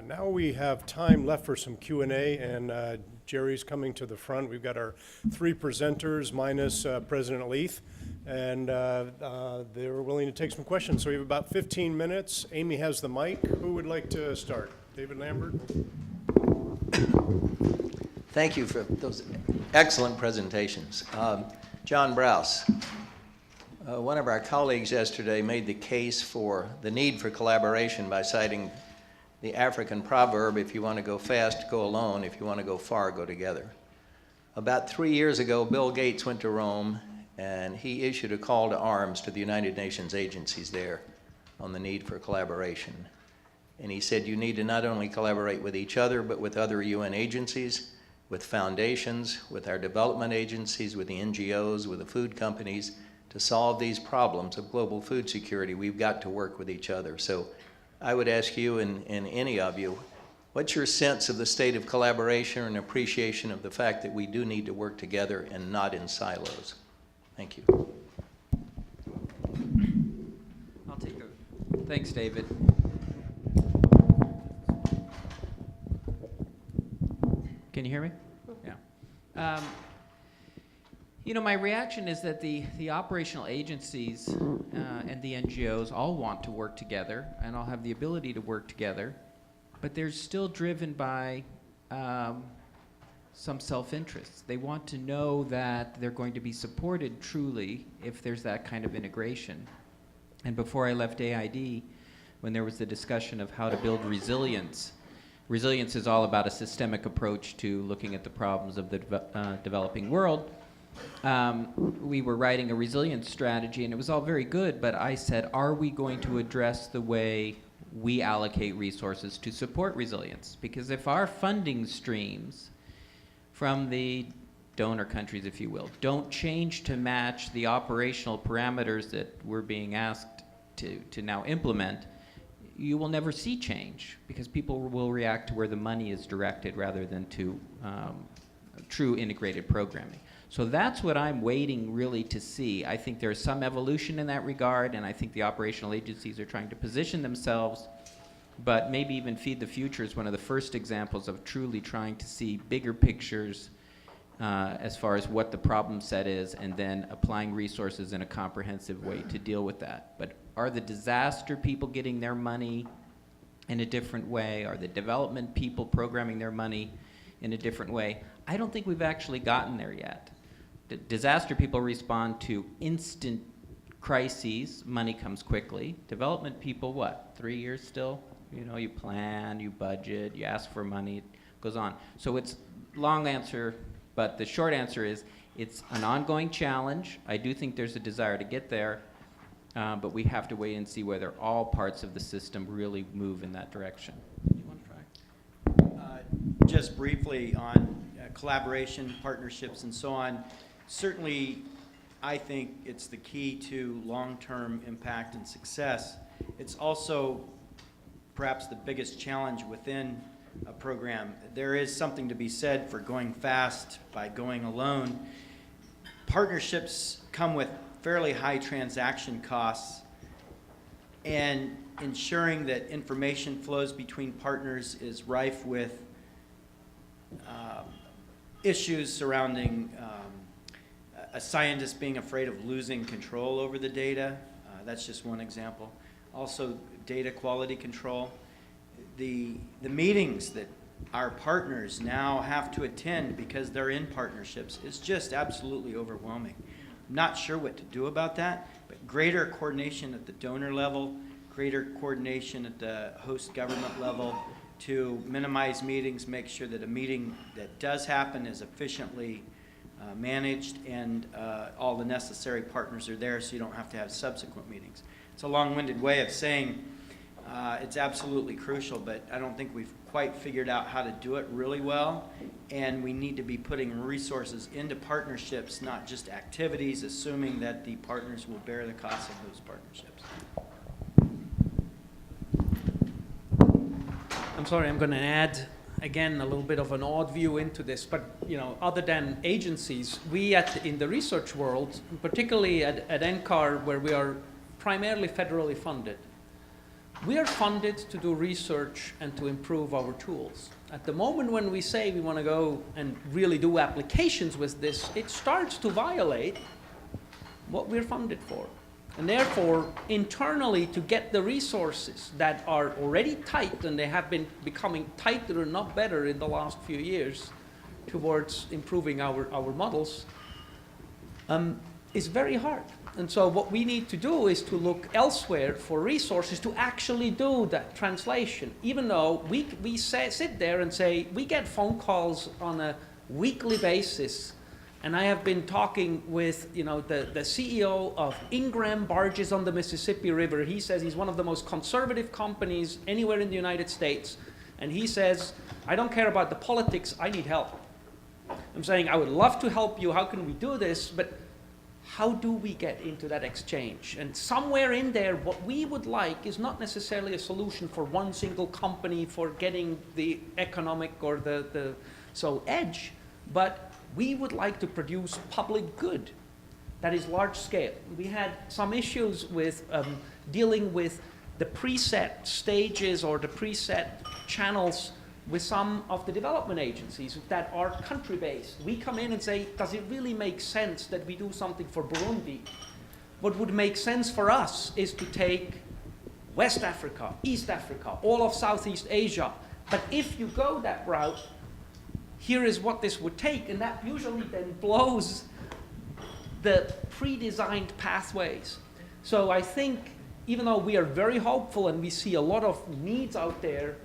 Now we have time left for some Q&A, and Jerry's coming to the front. We've got our three presenters minus President Leith, and they're willing to take some questions. So we have about 15 minutes. Amy has the mic. Who would like to start? David Lambert? Thank you for those excellent presentations. John Browse, one of our colleagues yesterday made the case for the need for collaboration by citing the African proverb, if you want to go fast, go alone. If you want to go far, go together. About 3 years ago, Bill Gates went to Rome, and he issued a call to arms to the United Nations agencies there on the need for collaboration. And he said you need to not only collaborate with each other, but with other UN agencies, with foundations, with our development agencies, with the NGOs, with the food companies. To solve these problems of global food security, we've got to work with each other. So I would ask you and any of you, what's your sense of the state of collaboration and appreciation of the fact that we do need to work together and not in silos? Thank you. I'll take it. Thanks, David. Can you hear me? Yeah. You know, my reaction is that the operational agencies and the NGOs all want to work together and all have the ability to work together, but they're still driven by some self-interest. They want to know that they're going to be supported truly if there's that kind of integration. And before I left AID, when there was the discussion of how to build resilience, resilience is all about a systemic approach to looking at the problems of the developing world. We were writing a resilience strategy, and it was all very good, but I said, are we going to address the way we allocate resources to support resilience? Because if our funding streams from the donor countries, if you will, don't change to match the operational parameters that we're being asked to now implement, you will never see change, because people will react to where the money is directed rather than to true integrated programming. So that's what I'm waiting really to see. I think there's some evolution in that regard, and I think the operational agencies are trying to position themselves, but maybe even Feed the Future is one of the first examples of truly trying to see bigger pictures as far as what the problem set is, and then applying resources in a comprehensive way to deal with that. But are the disaster people getting their money in a different way? Are the development people programming their money in a different way? I don't think we've actually gotten there yet. Disaster people respond to instant crises. Money comes quickly. Development people, what, 3 years still? You know, you plan, you budget, you ask for money, it goes on. So it's long answer, but the short answer is it's an ongoing challenge. I do think there's a desire to get there, but we have to wait and see whether all parts of the system really move in that direction. Do you want to try? Just briefly on collaboration, partnerships, and so on. Certainly, I think it's the key to long-term impact and success. It's also perhaps the biggest challenge within a program. There is something to be said for going fast by going alone. Partnerships come with fairly high transaction costs, and ensuring that information flows between partners is rife with issues surrounding a scientist being afraid of losing control over the data. That's just one example. Also, data quality control. The meetings that our partners now have to attend because they're in partnerships is just absolutely overwhelming. I'm not sure what to do about that, but greater coordination at the donor level, greater coordination at the host government level to minimize meetings, make sure that a meeting that does happen is efficiently managed, and all the necessary partners are there so you don't have to have subsequent meetings. It's a long-winded way of saying it's absolutely crucial, but I don't think we've quite figured out how to do it really well, and we need to be putting resources into partnerships, not just activities, assuming that the partners will bear the cost of those partnerships. I'm sorry, I'm going to add again a little bit of an odd view into this, but you know, other than agencies, we in the research world, particularly at NCAR, where we are primarily federally funded, we are funded to do research and to improve our tools. At the moment when we say we want to go and really do applications with this, it starts to violate what we're funded for. And therefore, internally, to get the resources that are already tight, and they have been becoming tighter and not better in the last few years towards improving our models, is very hard. And so what we need to do is to look elsewhere for resources to actually do that translation. Even though we sit there and say, we get phone calls on a weekly basis. And I have been talking with the CEO of Ingram Barges on the Mississippi River. He says he's one of the most conservative companies anywhere in the United States. And he says, I don't care about the politics, I need help. I'm saying, I would love to help you, how can we do this? But how do we get into that exchange? And somewhere in there, what we would like is not necessarily a solution for one single company for getting the economic or the edge, but we would like to produce public good that is large scale. We had some issues with dealing with the preset stages or the preset channels with some of the development agencies that are country-based. We come in and say, does it really make sense that we do something for Burundi? What would make sense for us is to take West Africa, East Africa, all of Southeast Asia. But if you go that route, here is what this would take, and that usually then blows the pre-designed pathways. So I think, even though we are very hopeful and we see a lot of needs out there,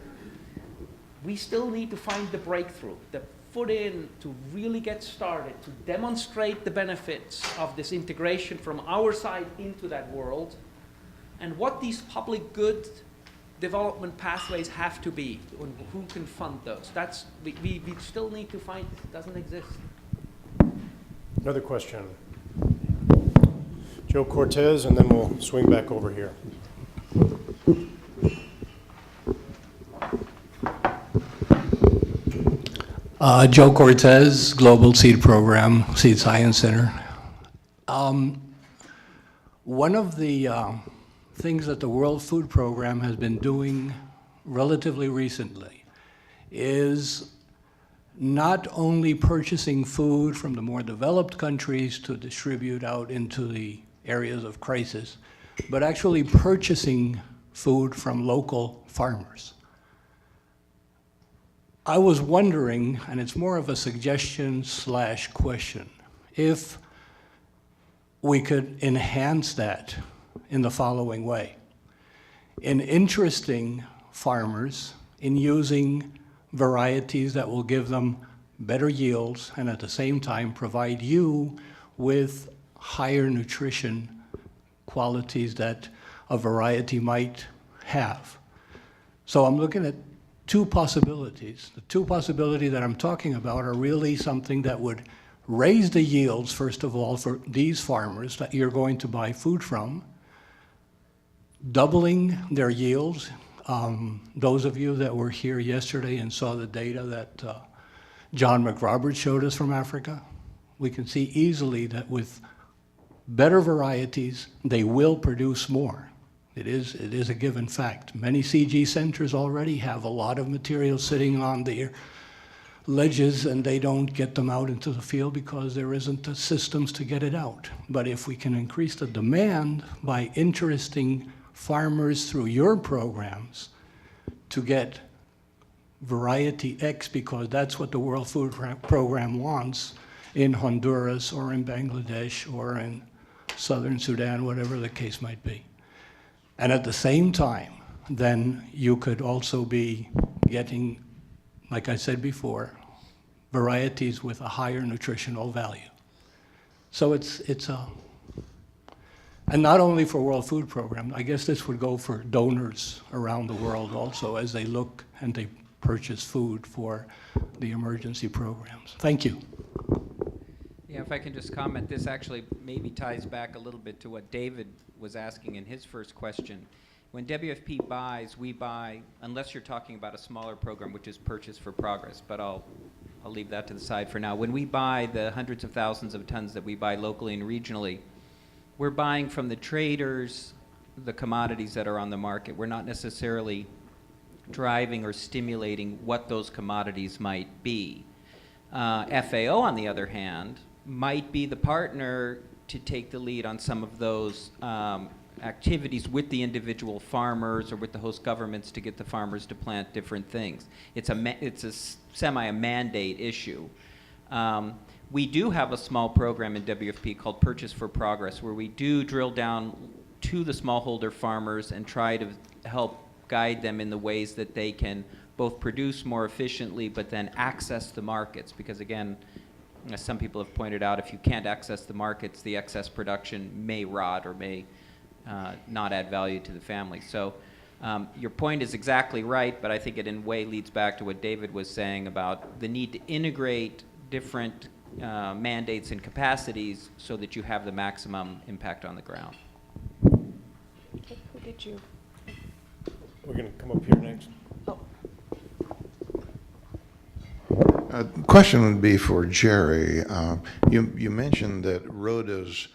we still need to find the breakthrough, the foot in to really get started, to demonstrate the benefits of this integration from our side into that world, and what these public good development pathways have to be, and who can fund those. We still need to find it. It doesn't exist. Another question. Joe Cortez, and then we'll swing back over here. Joe Cortez, Global Seed Program, Seed Science Center. One of the things that the World Food Program has been doing relatively recently is not only purchasing food from the more developed countries to distribute out into the areas of crisis, but actually purchasing food from local farmers. I was wondering, and it's more of a suggestion / question, if we could enhance that in the following way. In interesting farmers in using varieties that will give them better yields and at the same time provide you with higher nutrition qualities that a variety might have. So I'm looking at two possibilities. The two possibilities that I'm talking about are really something that would raise the yields, first of all, for these farmers that you're going to buy food from, doubling their yields. Those of you that were here yesterday and saw the data that John McRoberts showed us from Africa, we can see easily that with better varieties, they will produce more. It is a given fact. Many CG centers already have a lot of material sitting on their ledges and they don't get them out into the field because there isn't the systems to get it out. But if we can increase the demand by interesting farmers through your programs to get variety X, because that's what the World Food Program wants in Honduras or in Bangladesh or in Southern Sudan, whatever the case might be. And at the same time, then you could also be getting, like I said before, varieties with a higher nutritional value. So it's and not only for World Food Program, I guess this would go for donors around the world also as they look and they purchase food for the emergency programs. Thank you. Yeah, if I can just comment, this actually maybe ties back a little bit to what David was asking in his first question. When WFP buys, we buy, unless you're talking about a smaller program, which is Purchase for Progress, but I'll leave that to the side for now. When we buy the hundreds of thousands of tons that we buy locally and regionally, we're buying from the traders the commodities that are on the market. We're not necessarily driving or stimulating what those commodities might be. FAO, on the other hand, might be the partner to take the lead on some of those activities with the individual farmers or with the host governments to get the farmers to plant different things. It's a semi-mandate issue. We do have a small program in WFP called Purchase for Progress, where we do drill down to the smallholder farmers and try to help guide them in the ways that they can both produce more efficiently but then access the markets. Because again, as some people have pointed out, if you can't access the markets, the excess production may rot or may not add value to the family. So your point is exactly right, but I think it in a way leads back to what David was saying about the need to integrate different mandates and capacities so that you have the maximum impact on the ground. Okay, who did you? We're going to come up here next. Oh, The question would be for Jerry. You mentioned that Rhoda's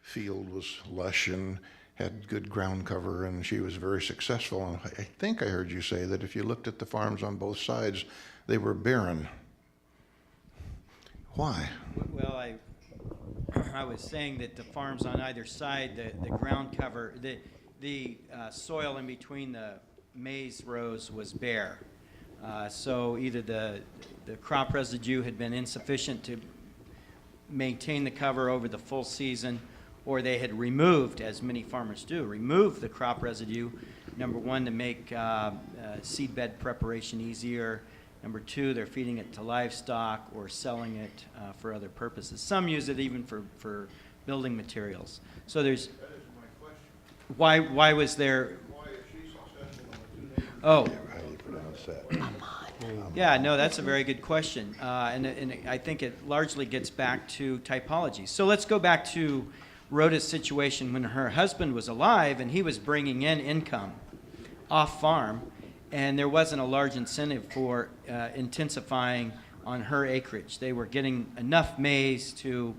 field was lush and had good ground cover, and she was very successful. And I think I heard you say that if you looked at the farms on both sides, they were barren. Why? Well, I was saying that the farms on either side, the ground cover, the soil in between the maize rows was bare. So either the crop residue had been insufficient to maintain the cover over the full season, or they had removed, as many farmers do, removed the crop residue, number one, to make seedbed preparation easier. Number two, they're feeding it to livestock or selling it for other purposes. Some use it even for building materials. So there's, That is my question. why was there, Why is she successful in the two neighbors? oh, How do you pronounce that? yeah, no, that's a very good question. And I think it largely gets back to typology. So let's go back to Rhoda's situation when her husband was alive and he was bringing in income off farm, and there wasn't a large incentive for intensifying on her acreage. They were getting enough maize to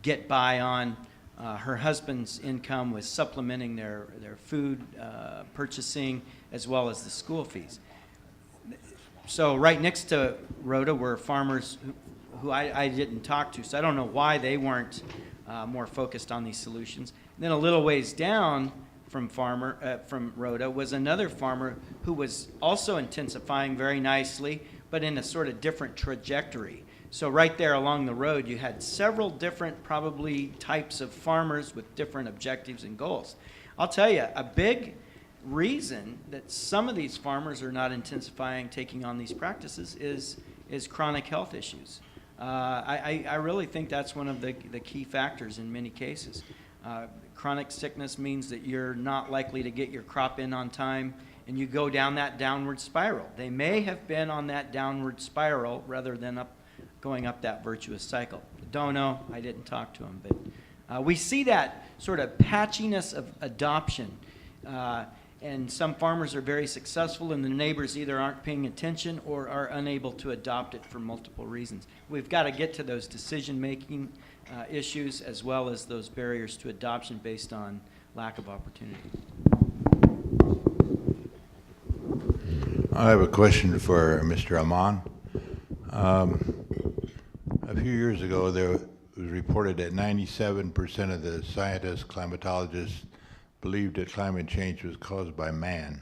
get by on. Her husband's income was supplementing their food purchasing as well as the school fees. So right next to Rhoda were farmers who I didn't talk to, so I don't know why they weren't more focused on these solutions. And then a little ways down from Rhoda was another farmer who was also intensifying very nicely, but in a sort of different trajectory. So right there along the road, you had several different probably types of farmers with different objectives and goals. I'll tell you, a big reason that some of these farmers are not intensifying, taking on these practices is chronic health issues. I really think that's one of the key factors in many cases. Chronic sickness means that you're not likely to get your crop in on time, and you go down that downward spiral. They may have been on that downward spiral rather than going up that virtuous cycle. Don't know. I didn't talk to them, but we see that sort of patchiness of adoption. And some farmers are very successful, and the neighbors either aren't paying attention or are unable to adopt it for multiple reasons. We've got to get to those decision-making issues as well as those barriers to adoption based on lack of opportunity. I have a question for Mr. Aman. A few years ago, there was reported that 97% of the scientists, climatologists, believed that climate change was caused by man.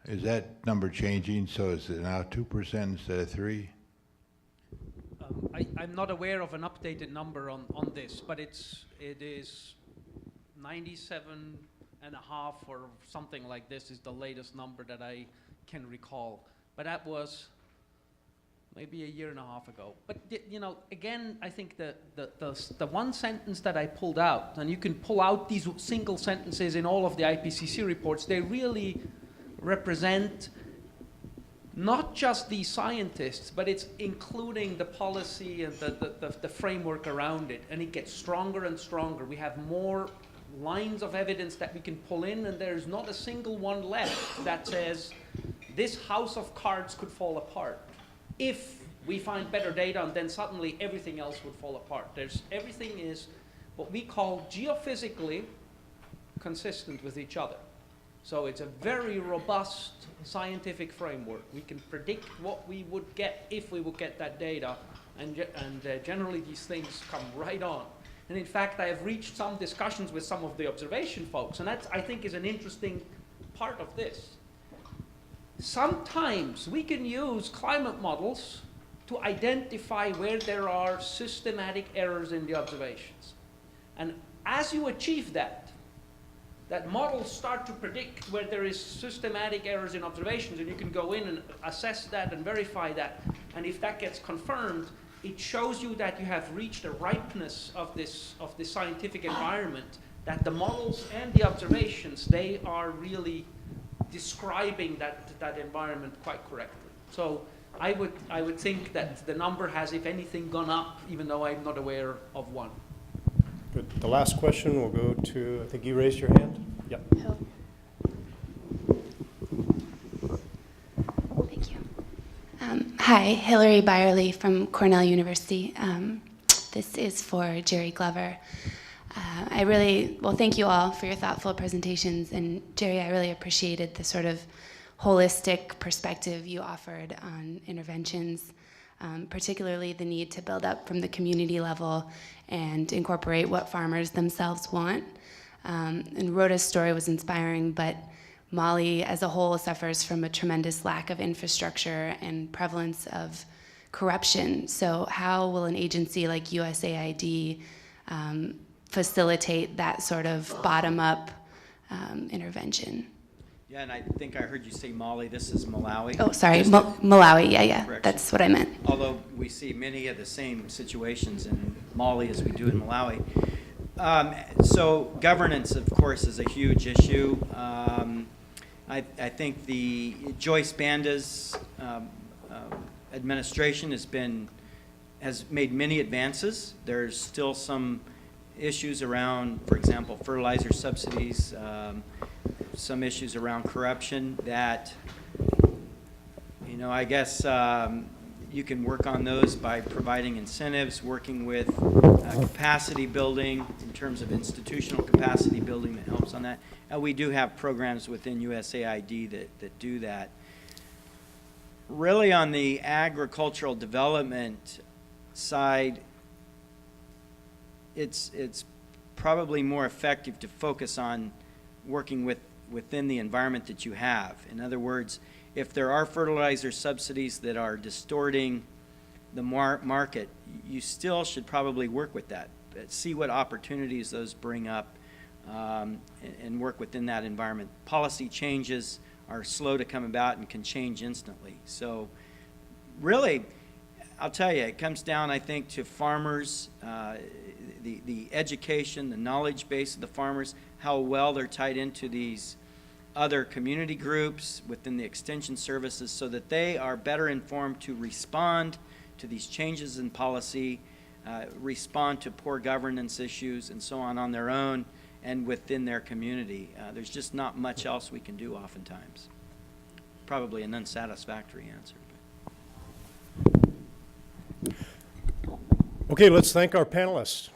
Is that number changing? So is it now 2% instead of 3%? I'm not aware of an updated number on this, but it is 97.5 or something like this is the latest number that I can recall. But that was maybe a year and a half ago. But you know, again, I think the one sentence that I pulled out, and you can pull out these single sentences in all of the IPCC reports, they really represent not just the scientists, but it's including the policy and the framework around it. And it gets stronger and stronger. We have more lines of evidence that we can pull in, and there's not a single one left that says this house of cards could fall apart. If we find better data, and then suddenly everything else would fall apart. Everything is what we call geophysically consistent with each other. So it's a very robust scientific framework. We can predict what we would get if we would get that data, and generally these things come right on. And in fact, I have reached some discussions with some of the observation folks, and that, I think, is an interesting part of this. Sometimes we can use climate models to identify where there are systematic errors in the observations. And as you achieve that models start to predict where there is systematic errors in observations, and you can go in and assess that and verify that. And if that gets confirmed, it shows you that you have reached a ripeness of this scientific environment, that the models and the observations, they are really describing that environment quite correctly. So I would think that the number has, if anything, gone up, even though I'm not aware of one. Good. The last question will go to, I think you raised your hand? Yep. Thank you. Hi, Hillary Byerly from Cornell University. This is for Jerry Glover. Thank you all for your thoughtful presentations. And Jerry, I really appreciated the sort of holistic perspective you offered on interventions, particularly the need to build up from the community level and incorporate what farmers themselves want. And Rhoda's story was inspiring, but Mali as a whole suffers from a tremendous lack of infrastructure and prevalence of corruption. So how will an agency like USAID facilitate that sort of bottom-up intervention? Yeah, and I think I heard you say Mali. This is Malawi. Oh, sorry, Malawi. Yeah, correction. that's what I meant. Although we see many of the same situations in Mali as we do in Malawi. So governance, of course, is a huge issue. I think the Joyce Banda's administration has made many advances. There's still some issues around, for example, fertilizer subsidies, some issues around corruption that, I guess you can work on those by providing incentives, working with capacity building in terms of institutional capacity building that helps on that. And we do have programs within USAID that do that. Really on the agricultural development side, it's probably more effective to focus on working within the environment that you have. In other words, if there are fertilizer subsidies that are distorting the market, you still should probably work with that. See what opportunities those bring up and work within that environment. Policy changes are slow to come about and can change instantly. So really, I'll tell you, it comes down, I think, to farmers, the education, the knowledge base of the farmers, how well they're tied into these other community groups within the extension services so that they are better informed to respond to these changes in policy, respond to poor governance issues and so on their own and within their community. There's just not much else we can do oftentimes. Probably an unsatisfactory answer. Okay, let's thank our panelists.